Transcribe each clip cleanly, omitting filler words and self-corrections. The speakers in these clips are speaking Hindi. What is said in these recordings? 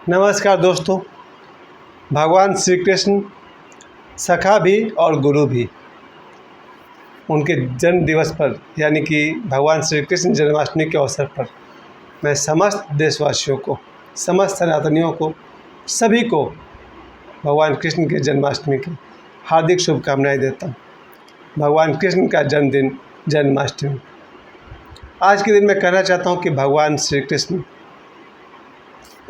नमस्कार दोस्तों। भगवान श्री कृष्ण सखा भी और गुरु भी। उनके जन्म दिवस पर यानी कि भगवान श्री कृष्ण जन्माष्टमी के अवसर पर मैं समस्त देशवासियों को, समस्त सनातनियों को, सभी को भगवान कृष्ण के जन्माष्टमी की हार्दिक शुभकामनाएं देता हूँ। भगवान कृष्ण का जन्मदिन जन्माष्टमी। आज के दिन मैं कहना चाहता हूँ कि भगवान श्री कृष्ण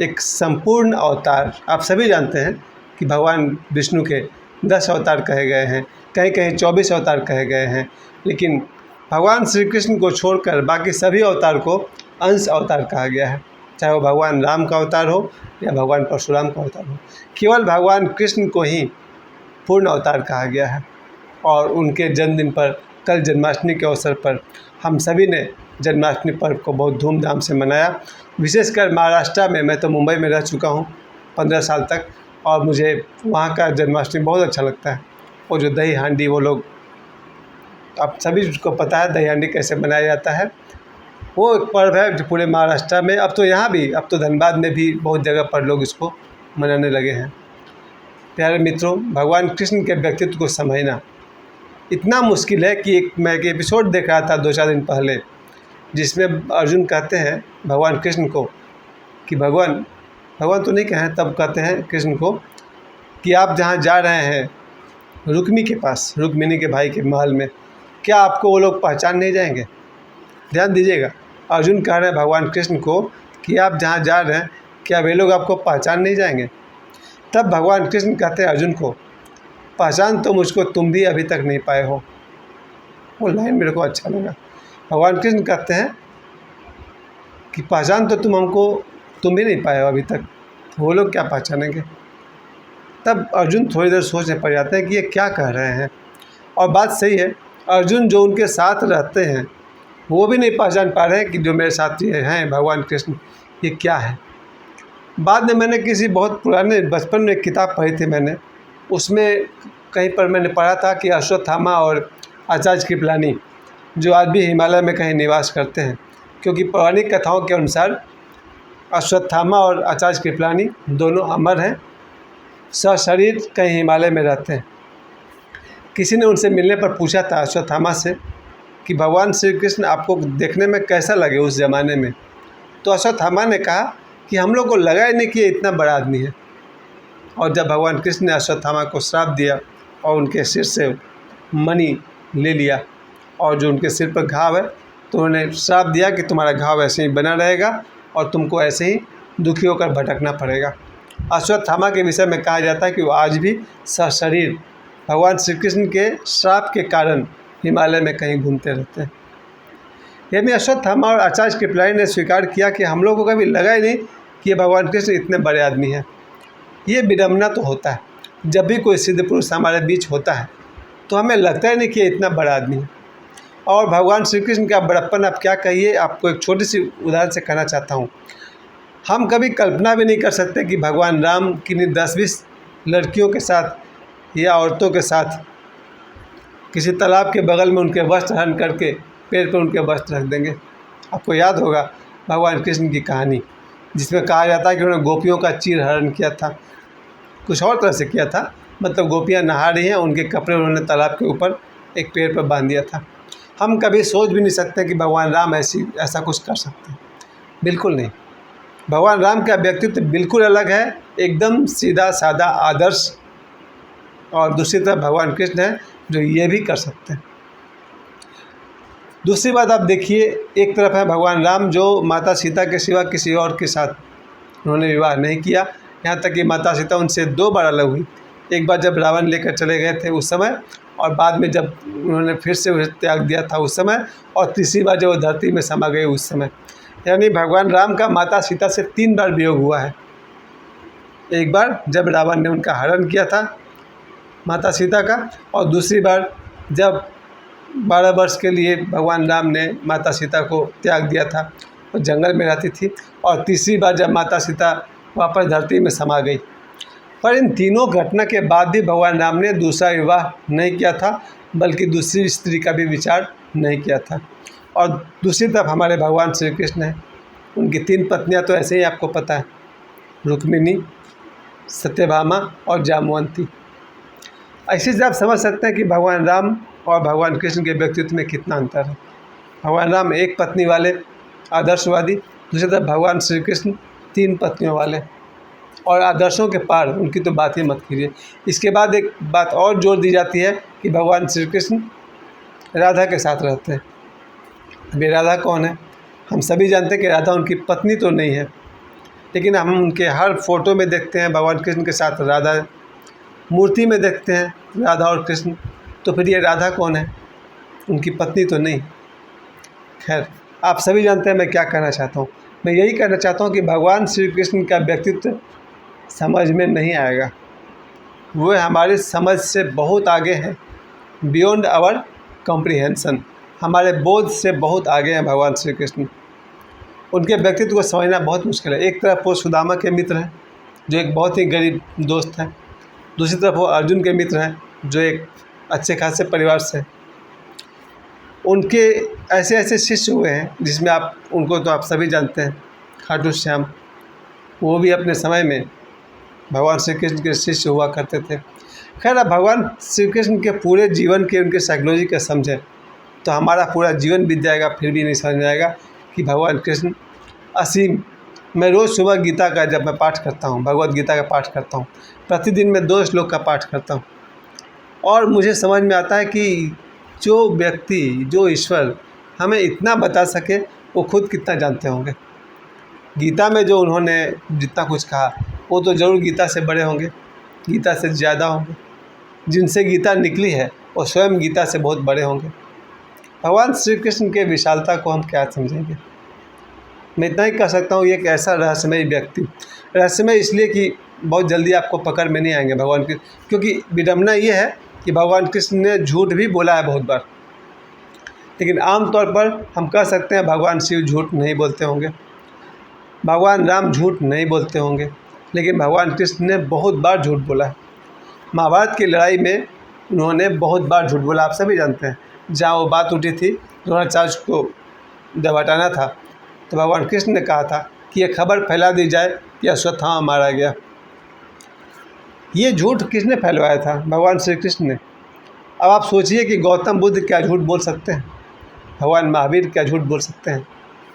एक संपूर्ण अवतार। आप सभी जानते हैं कि भगवान विष्णु के 10 अवतार कहे गए हैं, कहीं कहीं 24 अवतार कहे गए हैं, लेकिन भगवान श्री कृष्ण को छोड़कर बाकी सभी अवतार को अंश अवतार कहा गया है। चाहे वो भगवान राम का अवतार हो या भगवान परशुराम का अवतार हो, केवल भगवान कृष्ण को ही पूर्ण अवतार कहा गया है। और उनके जन्मदिन पर, कल जन्माष्टमी के अवसर पर, हम सभी ने जन्माष्टमी पर्व को बहुत धूमधाम से मनाया। विशेषकर महाराष्ट्र में, मैं तो मुंबई में रह चुका हूँ 15 साल तक, और मुझे वहाँ का जन्माष्टमी बहुत अच्छा लगता है। वो जो दही हांडी, वो लोग, आप सभी को पता है दही हांडी कैसे बनाया जाता है। वो एक पर्व है जो पूरे महाराष्ट्र में, अब तो यहाँ भी, अब तो धनबाद में भी बहुत जगह पर लोग इसको मनाने लगे हैं। प्यारे मित्रों, भगवान कृष्ण के व्यक्तित्व को समझना इतना मुश्किल है कि मैं एक एपिसोड देख रहा था 2-4 दिन पहले, जिसमें अर्जुन कहते हैं भगवान कृष्ण को कि भगवान तो नहीं कहें, तब कहते हैं कृष्ण को कि आप जहाँ जा रहे हैं रुक्मी के पास, रुक्मिणी के भाई के महल में, क्या आपको वो लोग पहचान नहीं जाएंगे? ध्यान दीजिएगा, अर्जुन कह रहे हैं भगवान कृष्ण को कि आप जहाँ जा रहे हैं क्या वे लोग आपको पहचान नहीं जाएंगे? तब भगवान कृष्ण कहते हैं अर्जुन को, पहचान तो मुझको तुम भी अभी तक नहीं पाए हो। वो लाइन मेरे को अच्छा लगा। भगवान कृष्ण कहते हैं कि पहचान तो तुम भी नहीं पाए हो अभी तक, वो लोग क्या पहचानेंगे? तब अर्जुन थोड़ी देर सोचने पड़ जाते हैं कि ये क्या कह रहे हैं। और बात सही है, अर्जुन जो उनके साथ रहते हैं वो भी नहीं पहचान पा रहे हैं कि जो मेरे साथ ये हैं भगवान कृष्ण, ये क्या है। बाद में मैंने किसी बहुत पुराने, बचपन में एक किताब पढ़ी थी मैंने, उसमें कहीं पर मैंने पढ़ा था कि अश्वत्थामा और आचार्य कृपलानी जो आज भी हिमालय में कहीं निवास करते हैं, क्योंकि पौराणिक कथाओं के अनुसार अश्वत्थामा और आचार्य कृपलानी दोनों अमर हैं, सशरीर कहीं हिमालय में रहते हैं। किसी ने उनसे मिलने पर पूछा था अश्वत्थामा से कि भगवान श्री कृष्ण आपको देखने में कैसा लगे उस ज़माने में? तो अश्वत्थामा ने कहा कि हम लोग को लगा ही नहीं कि ये इतना बड़ा आदमी है। और जब भगवान कृष्ण ने अश्वत्थामा को श्राप दिया और उनके सिर से मणि ले लिया, और जो उनके सिर पर घाव है, तो उन्होंने श्राप दिया कि तुम्हारा घाव ऐसे ही बना रहेगा और तुमको ऐसे ही दुखी होकर भटकना पड़ेगा। अश्वत्थामा के विषय में कहा जाता है कि वो आज भी सशरीर भगवान श्री कृष्ण के श्राप के कारण हिमालय में कहीं घूमते रहते हैं। यानी अश्वत्थामा और आचार्य कृपलानी ने स्वीकार किया कि हम लोगों को कभी लगा ही नहीं कि ये भगवान कृष्ण इतने बड़े आदमी हैं। ये विडम्बना तो होता है, जब भी कोई सिद्ध पुरुष हमारे बीच होता है तो हमें लगता ही नहीं कि ये इतना बड़ा आदमी है। और भगवान श्री कृष्ण का बड़प्पन आप क्या कहिए, आपको एक छोटी सी उदाहरण से कहना चाहता हूँ। हम कभी कल्पना भी नहीं कर सकते कि भगवान राम किन्हीं 10-20 लड़कियों के साथ या औरतों के साथ किसी तालाब के बगल में उनके वस्त्र हरण करके पेड़ पर उनके वस्त्र रख देंगे। आपको याद होगा भगवान कृष्ण की कहानी, जिसमें कहा जाता है कि उन्होंने गोपियों का चीर हरण किया था, कुछ और तरह से किया था, मतलब गोपियाँ नहा रही हैं, उनके कपड़े उन्होंने तालाब के ऊपर एक पेड़ पर बांध दिया था। हम कभी सोच भी नहीं सकते कि भगवान राम ऐसा कुछ कर सकते हैं, बिल्कुल नहीं। भगवान राम का व्यक्तित्व बिल्कुल अलग है, एकदम सीधा साधा आदर्श। और दूसरी तरफ भगवान कृष्ण है जो ये भी कर सकते हैं। दूसरी बात आप देखिए, एक तरफ है भगवान राम जो माता सीता के सिवा किसी और के साथ उन्होंने विवाह नहीं किया, यहाँ तक कि माता सीता उनसे 2 बार अलग हुई। एक बार जब रावण लेकर चले गए थे उस समय, और बाद में जब उन्होंने फिर से उसे त्याग दिया था उस समय, और तीसरी बार जब वो धरती में समा गए उस समय। यानी भगवान राम का माता सीता से 3 बार वियोग हुआ है। एक बार जब रावण ने उनका हरण किया था माता सीता का, और दूसरी बार जब 12 वर्ष के लिए भगवान राम ने माता सीता को त्याग दिया था, वो जंगल में रहती थी, और तीसरी बार जब माता सीता वापस धरती में समा गई। पर इन तीनों घटना के बाद भी भगवान राम ने दूसरा विवाह नहीं किया था, बल्कि दूसरी स्त्री का भी विचार नहीं किया था। और दूसरी तरफ हमारे भगवान श्री कृष्ण हैं, उनकी 3 पत्नियां तो ऐसे ही आपको पता है। रुक्मिणी, सत्यभामा और जामवंती। ऐसे से आप समझ सकते हैं कि भगवान राम और भगवान कृष्ण के व्यक्तित्व में कितना अंतर है। भगवान राम एक पत्नी वाले आदर्शवादी, दूसरी तरफ भगवान श्री कृष्ण 3 पत्नियों वाले और आदर्शों के पार, उनकी तो बात ही मत कीजिए। इसके बाद एक बात और जोर दी जाती है कि भगवान श्री कृष्ण राधा के साथ रहते हैं। अभी राधा कौन है? हम सभी जानते हैं कि राधा उनकी पत्नी तो नहीं है, लेकिन हम उनके हर फोटो में देखते हैं भगवान कृष्ण के साथ राधा है, मूर्ति में देखते हैं राधा और कृष्ण। तो फिर ये राधा कौन है? उनकी पत्नी तो नहीं। खैर, आप सभी जानते हैं मैं क्या कहना चाहता हूँ। मैं यही कहना चाहता हूँ कि भगवान श्री कृष्ण का व्यक्तित्व समझ में नहीं आएगा। वो हमारी समझ से बहुत आगे हैं, बियॉन्ड आवर कॉम्प्रिहेंसन, हमारे बोध से बहुत आगे हैं भगवान श्री कृष्ण। उनके व्यक्तित्व को समझना बहुत मुश्किल है। एक तरफ वो सुदामा के मित्र हैं जो एक बहुत ही गरीब दोस्त हैं, दूसरी तरफ वो अर्जुन के मित्र हैं जो एक अच्छे खासे परिवार से। उनके ऐसे ऐसे शिष्य हुए हैं जिसमें उनको तो आप सभी जानते हैं, खाटू श्याम। वो भी अपने समय में भगवान श्री कृष्ण के शिष्य हुआ करते थे। खैर, अब भगवान श्री कृष्ण के पूरे जीवन के उनके साइकोलॉजी का समझें तो हमारा पूरा जीवन बीत जाएगा, फिर भी नहीं समझ में आएगा कि भगवान कृष्ण असीम। मैं रोज़ सुबह गीता का जब मैं पाठ करता हूँ, भगवद गीता का पाठ करता हूँ, प्रतिदिन मैं 2 श्लोक का पाठ करता हूँ और मुझे समझ में आता है कि जो व्यक्ति, जो ईश्वर हमें इतना बता सके वो खुद कितना जानते होंगे। गीता में जो उन्होंने जितना कुछ कहा वो तो ज़रूर गीता से बड़े होंगे, गीता से ज़्यादा होंगे। जिनसे गीता निकली है वो स्वयं गीता से बहुत बड़े होंगे। भगवान श्री कृष्ण के विशालता को हम क्या समझेंगे। मैं इतना ही कह सकता हूँ, ये एक ऐसा रहस्यमय व्यक्ति, रहस्यमय इसलिए कि बहुत जल्दी आपको पकड़ में नहीं आएंगे भगवान कृष्ण, क्योंकि विडम्बना ये है कि भगवान कृष्ण ने झूठ भी बोला है बहुत बार, लेकिन आमतौर पर हम कह सकते हैं भगवान शिव झूठ नहीं बोलते होंगे, भगवान राम झूठ नहीं बोलते होंगे, लेकिन भगवान कृष्ण ने बहुत बार झूठ बोला है। महाभारत की लड़ाई में उन्होंने बहुत बार झूठ बोला, आप सभी जानते हैं। जहाँ वो बात उठी थी द्रोणाचार्य को जब हटाना था तो भगवान कृष्ण ने कहा था कि ये खबर फैला दी जाए कि अश्वत्थामा मारा गया। ये झूठ किसने फैलवाया था? भगवान श्री कृष्ण ने। अब आप सोचिए कि गौतम बुद्ध क्या झूठ बोल सकते हैं, भगवान महावीर क्या झूठ बोल सकते हैं,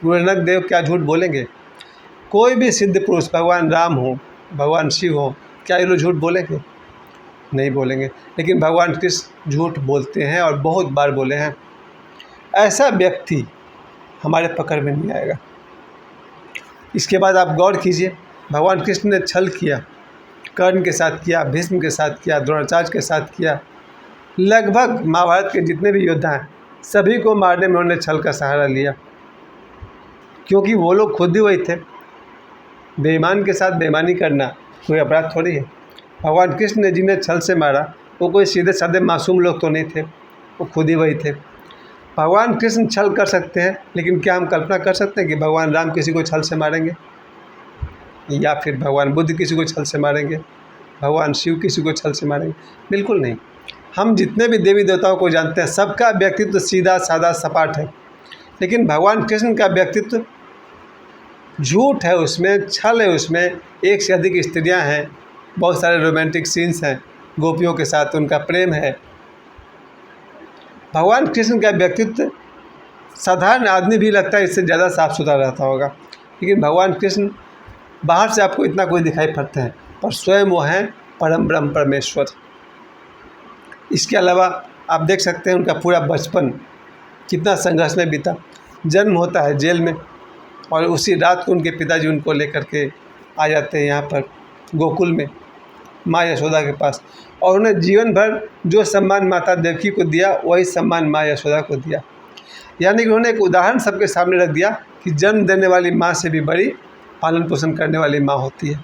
गुरु नानक देव क्या झूठ बोलेंगे? कोई भी सिद्ध पुरुष, भगवान राम हो, भगवान शिव हो, क्या ये लोग झूठ बोलेंगे? नहीं बोलेंगे। लेकिन भगवान कृष्ण झूठ बोलते हैं और बहुत बार बोले हैं। ऐसा व्यक्ति हमारे पकड़ में नहीं आएगा। इसके बाद आप गौर कीजिए, भगवान कृष्ण ने छल किया, कर्ण के साथ किया, भीष्म के साथ किया, द्रोणाचार्य के साथ किया। लगभग महाभारत के जितने भी योद्धा हैं सभी को मारने में उन्होंने छल का सहारा लिया, क्योंकि वो लोग खुद ही वही थे। बेईमान के साथ बेईमानी करना कोई अपराध थोड़ी है। भगवान कृष्ण ने जिन्हें छल से मारा वो कोई सीधे साधे मासूम लोग तो नहीं थे, वो खुद ही वही थे। भगवान कृष्ण छल कर सकते हैं, लेकिन क्या हम कल्पना कर सकते हैं कि भगवान राम किसी को छल से मारेंगे, या फिर भगवान बुद्ध किसी को छल से मारेंगे, भगवान शिव किसी को छल से मारेंगे? बिल्कुल नहीं। हम जितने भी देवी देवताओं को जानते हैं सबका व्यक्तित्व सीधा साधा सपाट है, लेकिन भगवान कृष्ण का व्यक्तित्व झूठ है, उसमें छल है, उसमें एक से अधिक स्त्रियां हैं, बहुत सारे रोमांटिक सीन्स हैं, गोपियों के साथ उनका प्रेम है। भगवान कृष्ण का व्यक्तित्व साधारण आदमी भी लगता है इससे ज़्यादा साफ सुथरा रहता होगा, लेकिन भगवान कृष्ण बाहर से आपको इतना कोई दिखाई पड़ते हैं पर स्वयं वो हैं परम ब्रह्म परमेश्वर। इसके अलावा आप देख सकते हैं उनका पूरा बचपन कितना संघर्ष में बीता। जन्म होता है जेल में और उसी रात को उनके पिताजी उनको लेकर के आ जाते हैं यहाँ पर गोकुल में माँ यशोदा के पास, और उन्हें जीवन भर जो सम्मान माता देवकी को दिया वही सम्मान माँ यशोदा को दिया। यानी कि उन्होंने एक उदाहरण सबके सामने रख दिया कि जन्म देने वाली माँ से भी बड़ी पालन पोषण करने वाली माँ होती है।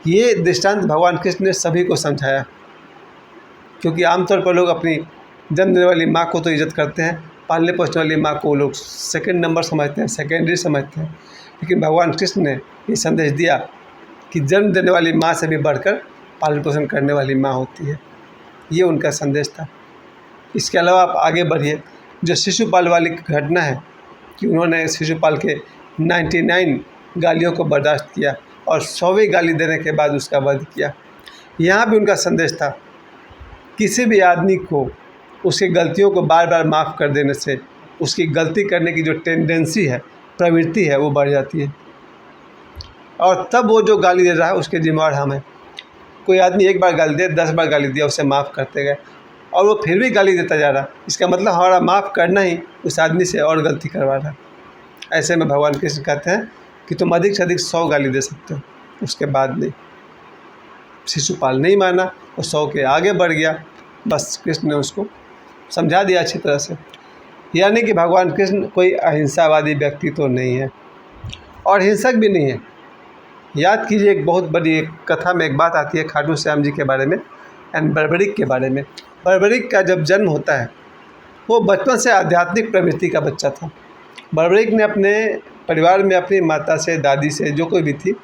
ये दृष्टांत भगवान कृष्ण ने सभी को समझाया, क्योंकि आमतौर पर लोग अपनी जन्म देने वाली माँ को तो इज्जत करते हैं, पालने पोषने वाली माँ को लोग सेकंड नंबर समझते हैं, सेकेंडरी समझते हैं। लेकिन भगवान कृष्ण ने ये संदेश दिया कि जन्म देने वाली माँ से भी बढ़कर पालन पोषण करने वाली माँ होती है। ये उनका संदेश था। इसके अलावा आप आगे बढ़िए, जो शिशुपाल वाली घटना है कि उन्होंने शिशुपाल के 99 गालियों को बर्दाश्त किया, और 100वीं गाली देने के बाद उसका वध किया। यहाँ भी उनका संदेश था, किसी भी आदमी को उसकी गलतियों को बार बार माफ़ कर देने से उसकी गलती करने की जो टेंडेंसी है, प्रवृत्ति है, वो बढ़ जाती है और तब वो जो गाली दे रहा है उसके जिम्मेवार हम हैं। कोई आदमी एक बार गाली दे, 10 बार गाली दिया, उसे माफ़ करते गए और वो फिर भी गाली देता जा रहा, इसका मतलब हमारा माफ़ करना ही उस आदमी से और गलती करवा रहा। ऐसे में भगवान कृष्ण कहते हैं कि तुम अधिक से अधिक 100 गाली दे सकते हो, उसके बाद नहीं। शिशुपाल नहीं माना और 100 के आगे बढ़ गया। बस कृष्ण ने उसको समझा दिया अच्छी तरह से। यानी कि भगवान कृष्ण कोई अहिंसावादी व्यक्ति तो नहीं है और हिंसक भी नहीं है। याद कीजिए, एक बहुत बड़ी एक कथा में एक बात आती है खाटू श्याम जी के बारे में एंड बर्बरीक के बारे में। बर्बरीक का जब जन्म होता है, वो बचपन से आध्यात्मिक प्रवृत्ति का बच्चा था। बर्बरीक ने अपने परिवार में अपनी माता से, दादी से, जो कोई भी थी,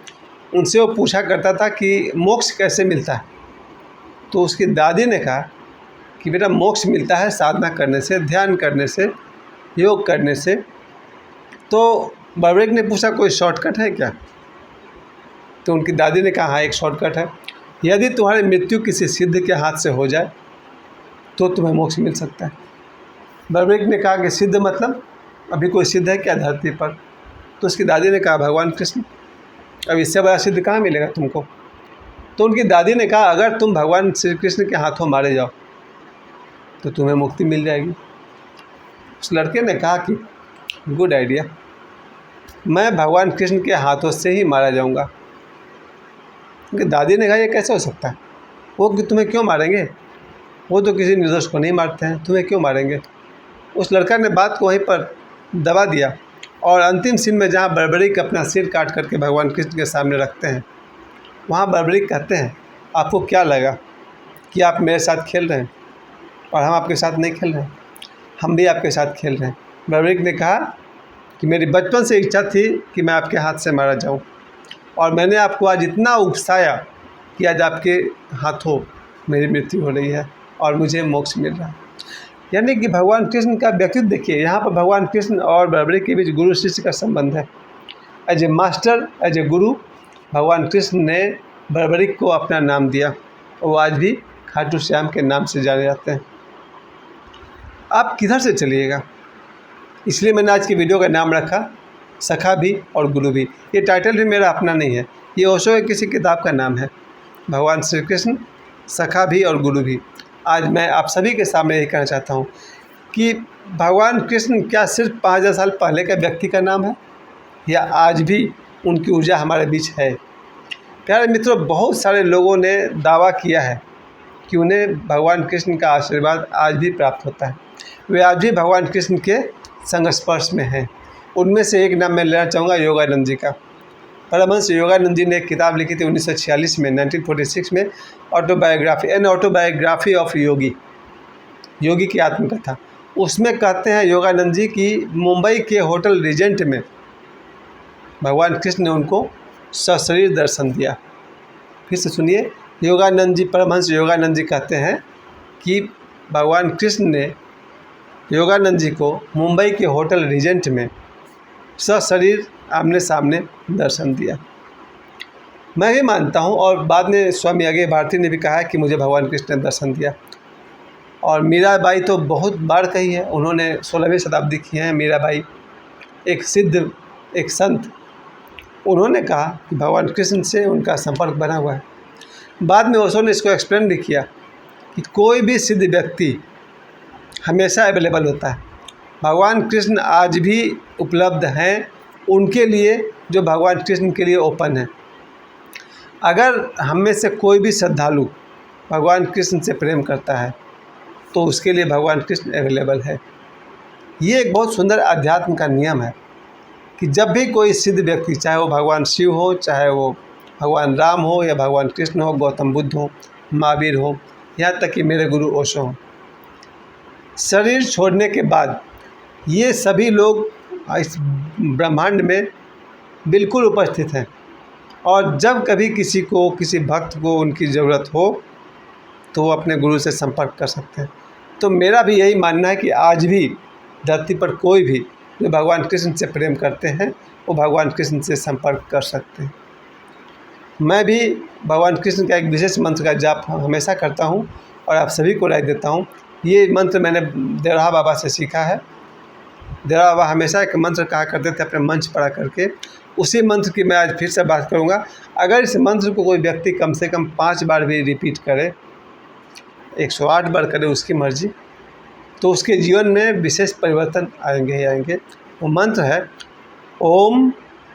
उनसे वो पूछा करता था कि मोक्ष कैसे मिलता है। तो उसकी दादी ने कहा कि बेटा, मोक्ष मिलता है साधना करने से, ध्यान करने से, योग करने से। तो बर्बरीक ने पूछा कोई शॉर्टकट है क्या? तो उनकी दादी ने कहा हाँ, एक शॉर्टकट है। यदि तुम्हारी मृत्यु किसी सिद्ध के हाथ से हो जाए तो तुम्हें मोक्ष मिल सकता है। बर्बरीक ने कहा कि सिद्ध मतलब अभी कोई सिद्ध है क्या धरती पर? तो उसकी दादी ने कहा भगवान कृष्ण। अब इससे बड़ा सिद्ध कहाँ मिलेगा तुमको? तो उनकी दादी ने कहा अगर तुम भगवान श्री कृष्ण के हाथों मारे जाओ तो तुम्हें मुक्ति मिल जाएगी। उस लड़के ने कहा कि गुड आइडिया, मैं भगवान कृष्ण के हाथों से ही मारा जाऊंगा। उनकी दादी ने कहा ये कैसे हो सकता है? वो कि तुम्हें क्यों मारेंगे? वो तो किसी निर्दोष को नहीं मारते हैं, तुम्हें क्यों मारेंगे? उस लड़का ने बात को वहीं पर दबा दिया और अंतिम सीन में जहाँ बर्बरीक अपना सिर काट करके भगवान कृष्ण के सामने रखते हैं, वहाँ बर्बरीक कहते हैं आपको क्या लगा कि आप मेरे साथ खेल रहे हैं और हम आपके साथ नहीं खेल रहे हैं? हम भी आपके साथ खेल रहे हैं। बर्बरीक ने कहा कि मेरी बचपन से इच्छा थी कि मैं आपके हाथ से मारा जाऊं और मैंने आपको आज इतना उकसाया कि आज आपके हाथों मेरी मृत्यु हो रही है और मुझे मोक्ष मिल रहा है। यानी कि भगवान कृष्ण का व्यक्तित्व देखिए, यहाँ पर भगवान कृष्ण और बर्बरीक के बीच गुरु शिष्य का संबंध है। As a master, as a guru, भगवान कृष्ण ने बर्बरीक को अपना नाम दिया और वो आज भी खाटू श्याम के नाम से जाने जाते हैं। आप किधर से चलिएगा, इसलिए मैंने आज की वीडियो का नाम रखा सखा भी और गुरु भी। ये टाइटल भी मेरा अपना नहीं है, ये ओशो के किसी किताब का नाम है, भगवान श्री कृष्ण सखा भी और गुरु भी। आज मैं आप सभी के सामने यही कहना चाहता हूँ कि भगवान कृष्ण क्या सिर्फ 5000 साल पहले का व्यक्ति का नाम है या आज भी उनकी ऊर्जा हमारे बीच है? प्यारे मित्रों, बहुत सारे लोगों ने दावा किया है कि उन्हें भगवान कृष्ण का आशीर्वाद आज भी प्राप्त होता है, वे आज भी भगवान कृष्ण के संस्पर्श में हैं। उनमें से एक नाम मैं लेना चाहूँगा योगानंद जी का। परमहंस योगानंद जी ने एक किताब लिखी थी 1946 में, 1946 में, ऑटोबायोग्राफी, एन ऑटोबायोग्राफी ऑफ योगी, योगी की आत्मकथा। उसमें कहते हैं योगानंद जी कि मुंबई के होटल रीजेंट में भगवान कृष्ण ने उनको सशरीर दर्शन दिया। फिर से सुनिए, योगानंद जी, परमहंस योगानंद जी कहते हैं कि भगवान कृष्ण ने योगानंद जी को मुंबई के होटल रीजेंट में सशरीर आमने सामने दर्शन दिया। मैं भी मानता हूँ और बाद में स्वामी अगे भारती ने भी कहा है कि मुझे भगवान कृष्ण ने दर्शन दिया। और मीराबाई तो बहुत बार कही है, उन्होंने 16वीं शताब्दी की हैं मीराबाई, एक सिद्ध, एक संत। उन्होंने कहा कि भगवान कृष्ण से उनका संपर्क बना हुआ है। बाद में ओशो ने इसको एक्सप्लेन भी किया कि कोई भी सिद्ध व्यक्ति हमेशा अवेलेबल होता है। भगवान कृष्ण आज भी उपलब्ध हैं उनके लिए जो भगवान कृष्ण के लिए ओपन है। अगर हम में से कोई भी श्रद्धालु भगवान कृष्ण से प्रेम करता है तो उसके लिए भगवान कृष्ण अवेलेबल है। ये एक बहुत सुंदर अध्यात्म का नियम है कि जब भी कोई सिद्ध व्यक्ति, चाहे वो भगवान शिव हो, चाहे वो भगवान राम हो या भगवान कृष्ण हो, गौतम बुद्ध हो, महावीर हो, यहाँ तक कि मेरे गुरु ओशो हो, शरीर छोड़ने के बाद ये सभी लोग इस ब्रह्मांड में बिल्कुल उपस्थित हैं और जब कभी किसी को, किसी भक्त को उनकी ज़रूरत हो तो वो अपने गुरु से संपर्क कर सकते हैं। तो मेरा भी यही मानना है कि आज भी धरती पर कोई भी जो भगवान कृष्ण से प्रेम करते हैं वो भगवान कृष्ण से संपर्क कर सकते हैं। मैं भी भगवान कृष्ण का एक विशेष मंत्र का जाप हमेशा करता हूँ और आप सभी को राय देता हूँ। ये मंत्र मैंने देवराहा बाबा से सीखा है। देवराहा बाबा हमेशा एक मंत्र कहा करते थे अपने मंच पढ़ा करके, उसी मंत्र की मैं आज फिर से बात करूँगा। अगर इस मंत्र को कोई व्यक्ति कम से कम 5 बार भी रिपीट करे, 108 बार करे, उसकी मर्जी, तो उसके जीवन में विशेष परिवर्तन आएंगे ही आएंगे। वो मंत्र है ओम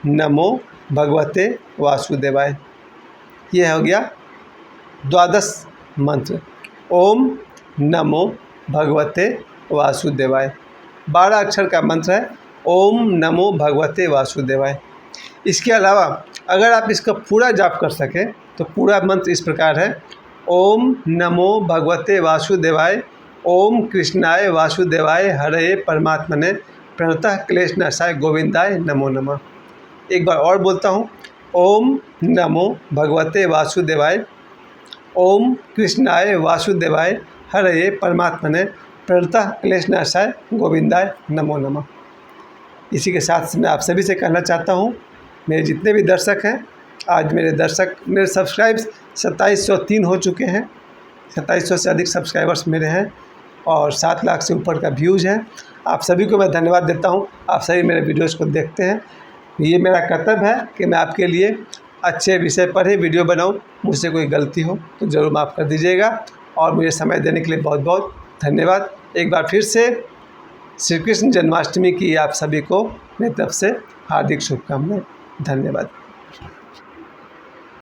नमो भगवते वासुदेवाय। ये हो गया 12 मंत्र। ओम नमो भगवते वासुदेवाय 12 अक्षर का मंत्र है, ओम नमो भगवते वासुदेवाय। इसके अलावा अगर आप इसका पूरा जाप कर सकें तो पूरा मंत्र इस प्रकार है, ओम नमो भगवते वासुदेवाय, ओम कृष्णाय वासुदेवाय हरे परमात्मने प्रणतः क्लेश नाशाय गोविंदाय नमो नमः। एक बार और बोलता हूँ, ओम नमो भगवते वासुदेवाय, ओम कृष्णाय वासुदेवाय हरे परमात्मने प्रणतः क्लेश नाशाय गोविंदाय नमो नमः। इसी के साथ मैं आप सभी से कहना चाहता हूँ, मेरे जितने भी दर्शक हैं, आज मेरे सब्सक्राइब्स 2703 हो चुके हैं। 2700 से अधिक सब्सक्राइबर्स मेरे हैं और 7 लाख से ऊपर का व्यूज़ है। आप सभी को मैं धन्यवाद देता हूँ। आप सभी मेरे वीडियोज़ को देखते हैं। ये मेरा कर्तव्य है कि मैं आपके लिए अच्छे विषय पर ही वीडियो बनाऊँ। मुझसे कोई गलती हो तो ज़रूर माफ़ कर दीजिएगा और मुझे समय देने के लिए बहुत बहुत धन्यवाद। एक बार फिर से श्री कृष्ण जन्माष्टमी की आप सभी को मेरी तरफ से हार्दिक शुभकामनाएं। धन्यवाद।